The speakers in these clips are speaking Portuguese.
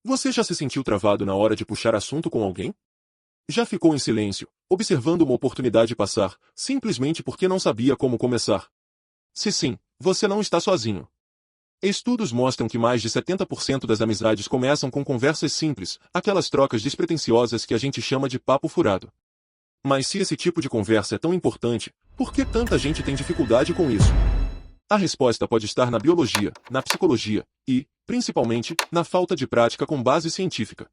Você já se sentiu travado na hora de puxar assunto com alguém? Já ficou em silêncio, observando uma oportunidade passar, simplesmente porque não sabia como começar? Se sim, você não está sozinho. Estudos mostram que mais de 70% das amizades começam com conversas simples, aquelas trocas despretensiosas que a gente chama de papo furado. Mas se esse tipo de conversa é tão importante, por que tanta gente tem dificuldade com isso? A resposta pode estar na biologia, na psicologia e, principalmente, na falta de prática com base científica.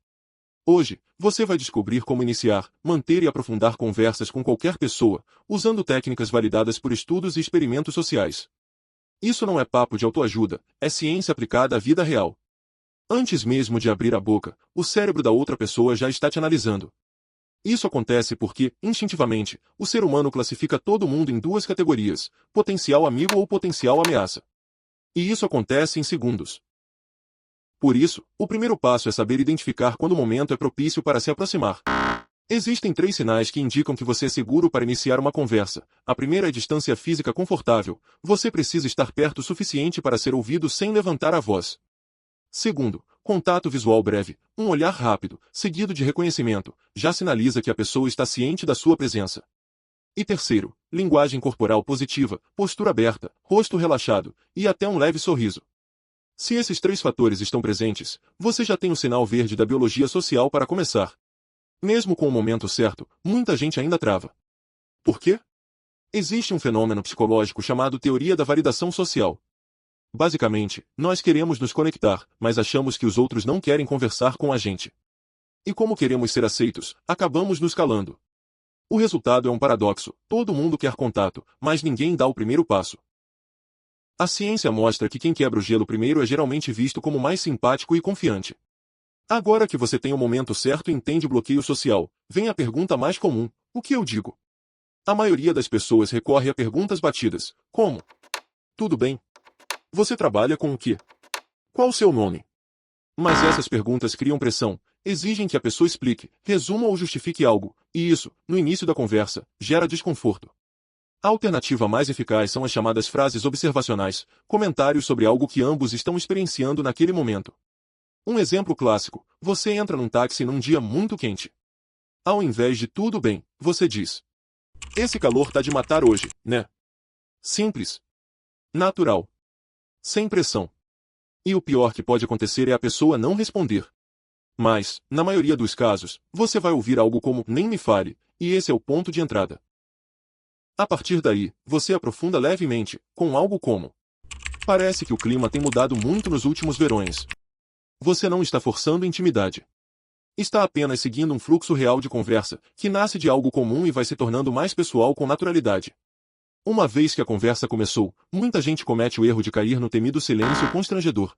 Hoje, você vai descobrir como iniciar, manter e aprofundar conversas com qualquer pessoa, usando técnicas validadas por estudos e experimentos sociais. Isso não é papo de autoajuda, é ciência aplicada à vida real. Antes mesmo de abrir a boca, o cérebro da outra pessoa já está te analisando. Isso acontece porque, instintivamente, o ser humano classifica todo mundo em duas categorias, potencial amigo ou potencial ameaça. E isso acontece em segundos. Por isso, o primeiro passo é saber identificar quando o momento é propício para se aproximar. Existem 3 sinais que indicam que você é seguro para iniciar uma conversa. A primeira é distância física confortável. Você precisa estar perto o suficiente para ser ouvido sem levantar a voz. Segundo, contato visual breve. Um olhar rápido, seguido de reconhecimento, já sinaliza que a pessoa está ciente da sua presença. E terceiro, linguagem corporal positiva, postura aberta, rosto relaxado, e até um leve sorriso. Se esses 3 fatores estão presentes, você já tem o sinal verde da biologia social para começar. Mesmo com o momento certo, muita gente ainda trava. Por quê? Existe um fenômeno psicológico chamado teoria da validação social. Basicamente, nós queremos nos conectar, mas achamos que os outros não querem conversar com a gente. E como queremos ser aceitos, acabamos nos calando. O resultado é um paradoxo: todo mundo quer contato, mas ninguém dá o primeiro passo. A ciência mostra que quem quebra o gelo primeiro é geralmente visto como mais simpático e confiante. Agora que você tem o momento certo e entende o bloqueio social, vem a pergunta mais comum: o que eu digo? A maioria das pessoas recorre a perguntas batidas, como: tudo bem? Você trabalha com o quê? Qual o seu nome? Mas essas perguntas criam pressão, exigem que a pessoa explique, resuma ou justifique algo, e isso, no início da conversa, gera desconforto. A alternativa mais eficaz são as chamadas frases observacionais, comentários sobre algo que ambos estão experienciando naquele momento. Um exemplo clássico: você entra num táxi num dia muito quente. Ao invés de tudo bem, você diz: esse calor tá de matar hoje, né? Simples. Natural. Sem pressão. E o pior que pode acontecer é a pessoa não responder. Mas, na maioria dos casos, você vai ouvir algo como nem me fale, e esse é o ponto de entrada. A partir daí, você aprofunda levemente, com algo como: parece que o clima tem mudado muito nos últimos verões. Você não está forçando intimidade. Está apenas seguindo um fluxo real de conversa, que nasce de algo comum e vai se tornando mais pessoal com naturalidade. Uma vez que a conversa começou, muita gente comete o erro de cair no temido silêncio constrangedor.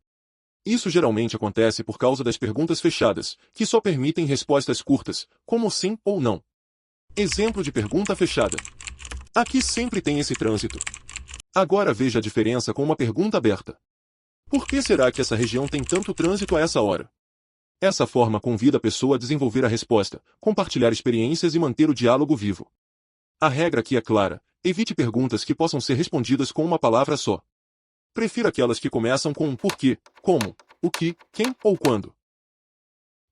Isso geralmente acontece por causa das perguntas fechadas, que só permitem respostas curtas, como sim ou não. Exemplo de pergunta fechada. Aqui sempre tem esse trânsito. Agora veja a diferença com uma pergunta aberta. Por que será que essa região tem tanto trânsito a essa hora? Essa forma convida a pessoa a desenvolver a resposta, compartilhar experiências e manter o diálogo vivo. A regra aqui é clara: evite perguntas que possam ser respondidas com uma palavra só. Prefira aquelas que começam com um porquê, como, o que, quem ou quando.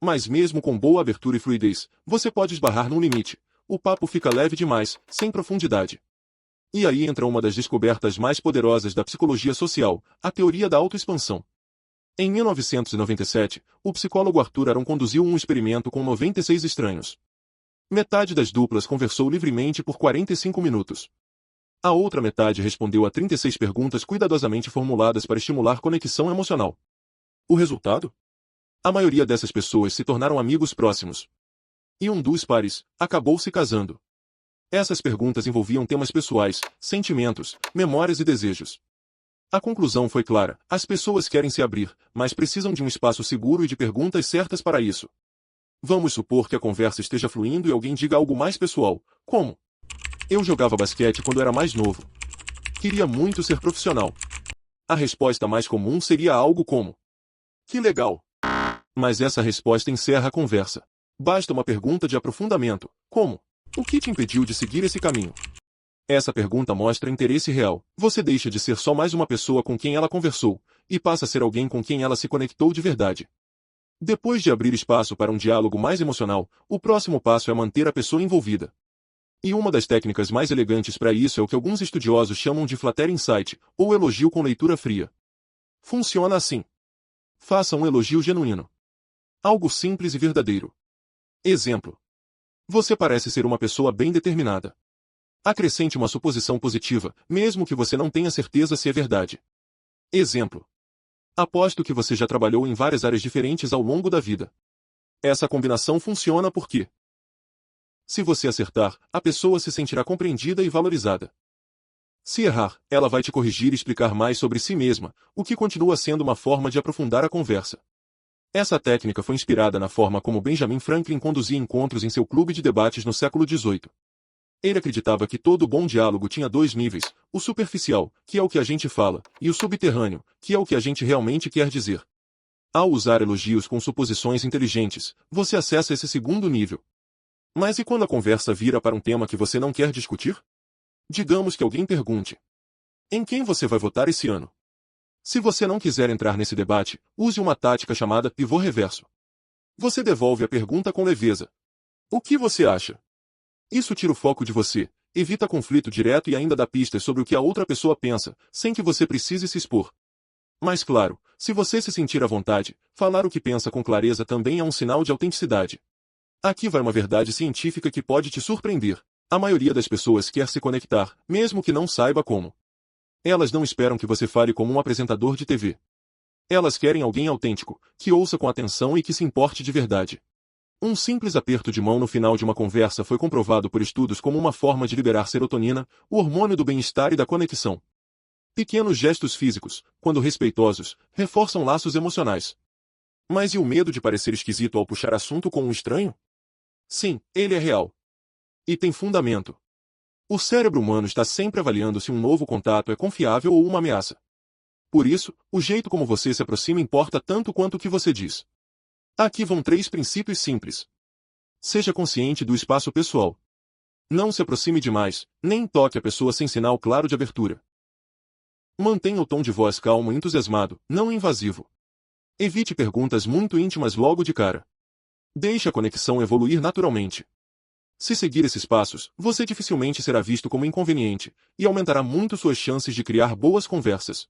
Mas mesmo com boa abertura e fluidez, você pode esbarrar num limite. O papo fica leve demais, sem profundidade. E aí entra uma das descobertas mais poderosas da psicologia social, a teoria da autoexpansão. Em 1997, o psicólogo Arthur Aron conduziu um experimento com 96 estranhos. Metade das duplas conversou livremente por 45 minutos. A outra metade respondeu a 36 perguntas cuidadosamente formuladas para estimular conexão emocional. O resultado? A maioria dessas pessoas se tornaram amigos próximos. E um dos pares acabou se casando. Essas perguntas envolviam temas pessoais, sentimentos, memórias e desejos. A conclusão foi clara: as pessoas querem se abrir, mas precisam de um espaço seguro e de perguntas certas para isso. Vamos supor que a conversa esteja fluindo e alguém diga algo mais pessoal, como: eu jogava basquete quando era mais novo. Queria muito ser profissional. A resposta mais comum seria algo como: que legal! Mas essa resposta encerra a conversa. Basta uma pergunta de aprofundamento, como: o que te impediu de seguir esse caminho? Essa pergunta mostra interesse real. Você deixa de ser só mais uma pessoa com quem ela conversou, e passa a ser alguém com quem ela se conectou de verdade. Depois de abrir espaço para um diálogo mais emocional, o próximo passo é manter a pessoa envolvida. E uma das técnicas mais elegantes para isso é o que alguns estudiosos chamam de flattering insight, ou elogio com leitura fria. Funciona assim. Faça um elogio genuíno. Algo simples e verdadeiro. Exemplo. Você parece ser uma pessoa bem determinada. Acrescente uma suposição positiva, mesmo que você não tenha certeza se é verdade. Exemplo. Aposto que você já trabalhou em várias áreas diferentes ao longo da vida. Essa combinação funciona porque, se você acertar, a pessoa se sentirá compreendida e valorizada. Se errar, ela vai te corrigir e explicar mais sobre si mesma, o que continua sendo uma forma de aprofundar a conversa. Essa técnica foi inspirada na forma como Benjamin Franklin conduzia encontros em seu clube de debates no século XVIII. Ele acreditava que todo bom diálogo tinha dois níveis, o superficial, que é o que a gente fala, e o subterrâneo, que é o que a gente realmente quer dizer. Ao usar elogios com suposições inteligentes, você acessa esse segundo nível. Mas e quando a conversa vira para um tema que você não quer discutir? Digamos que alguém pergunte: em quem você vai votar esse ano? Se você não quiser entrar nesse debate, use uma tática chamada pivô reverso. Você devolve a pergunta com leveza. O que você acha? Isso tira o foco de você, evita conflito direto e ainda dá pistas sobre o que a outra pessoa pensa, sem que você precise se expor. Mas claro, se você se sentir à vontade, falar o que pensa com clareza também é um sinal de autenticidade. Aqui vai uma verdade científica que pode te surpreender. A maioria das pessoas quer se conectar, mesmo que não saiba como. Elas não esperam que você fale como um apresentador de TV. Elas querem alguém autêntico, que ouça com atenção e que se importe de verdade. Um simples aperto de mão no final de uma conversa foi comprovado por estudos como uma forma de liberar serotonina, o hormônio do bem-estar e da conexão. Pequenos gestos físicos, quando respeitosos, reforçam laços emocionais. Mas e o medo de parecer esquisito ao puxar assunto com um estranho? Sim, ele é real. E tem fundamento. O cérebro humano está sempre avaliando se um novo contato é confiável ou uma ameaça. Por isso, o jeito como você se aproxima importa tanto quanto o que você diz. Aqui vão 3 princípios simples. Seja consciente do espaço pessoal. Não se aproxime demais, nem toque a pessoa sem sinal claro de abertura. Mantenha o tom de voz calmo e entusiasmado, não invasivo. Evite perguntas muito íntimas logo de cara. Deixe a conexão evoluir naturalmente. Se seguir esses passos, você dificilmente será visto como inconveniente, e aumentará muito suas chances de criar boas conversas.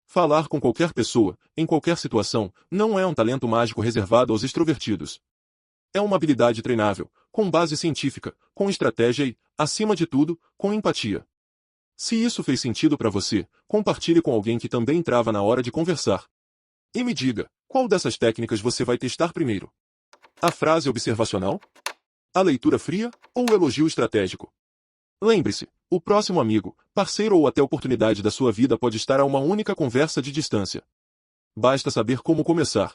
Falar com qualquer pessoa, em qualquer situação, não é um talento mágico reservado aos extrovertidos. É uma habilidade treinável, com base científica, com estratégia e, acima de tudo, com empatia. Se isso fez sentido para você, compartilhe com alguém que também trava na hora de conversar. E me diga, qual dessas técnicas você vai testar primeiro? A frase observacional? A leitura fria ou o elogio estratégico? Lembre-se, o próximo amigo, parceiro ou até oportunidade da sua vida pode estar a uma única conversa de distância. Basta saber como começar.